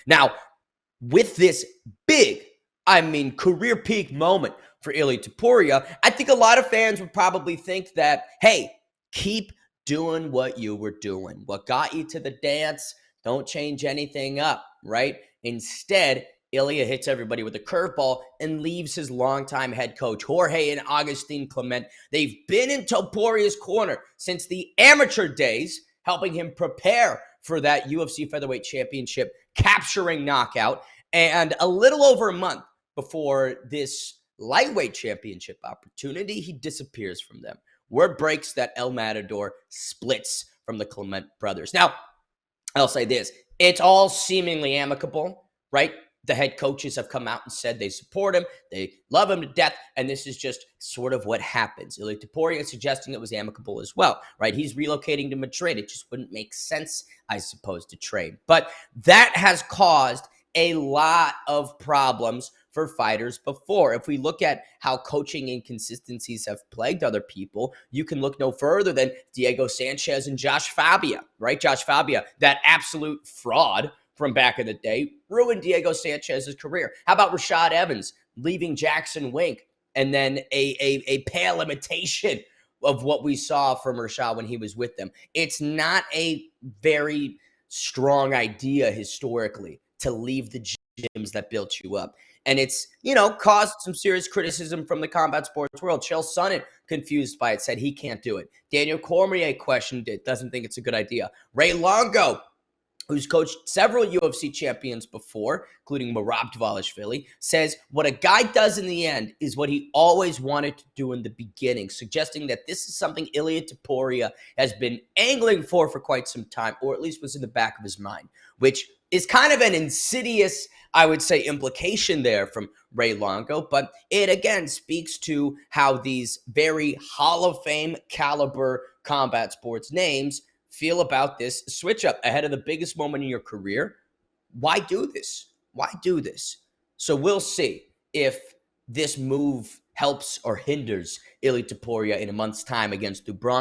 Now, with this big, career peak moment for Ilia Topuria, I think a lot of fans would probably think that, hey, keep doing what you were doing. What got you to the dance, don't change anything up, right? Instead, Ilia hits everybody with a curveball and leaves his longtime head coach, Jorge and Agustin Climent. They've been in Topuria's corner since the amateur days, helping him prepare for that UFC featherweight championship capturing knockout. And a little over a month before this lightweight championship opportunity, he disappears from them. Word breaks that El Matador splits from the Clement brothers. Now, I'll say this. It's all seemingly amicable, right? The head coaches have come out and said they support him, they love him to death, and this is just sort of what happens. Ilia Topuria is suggesting it was amicable as well, right? He's relocating to Madrid. It just wouldn't make sense, I suppose, to trade. But that has caused a lot of problems for fighters before. If we look at how coaching inconsistencies have plagued other people, you can look no further than Diego Sanchez and Josh Fabia, right? Josh Fabia, that absolute fraud from back in the day, ruined Diego Sanchez's career. How about Rashad Evans leaving Jackson Wink and then a pale imitation of what we saw from Rashad when he was with them? It's not a very strong idea historically to leave the gyms that built you up. And it's, caused some serious criticism from the combat sports world. Chael Sonnen, confused by it, said he can't do it. Daniel Cormier questioned it, doesn't think it's a good idea. Ray Longo, who's coached several UFC champions before, including Merab Dvalishvili, says what a guy does in the end is what he always wanted to do in the beginning, suggesting that this is something Ilia Topuria has been angling for quite some time, or at least was in the back of his mind, which is kind of an insidious, I would say, implication there from Ray Longo, but it again speaks to how these very Hall of Fame caliber combat sports names feel about this switch up ahead of the biggest moment in your career. Why do this? Why do this? So we'll see if this move helps or hinders Ilia Topuria in a month's time against Dubron.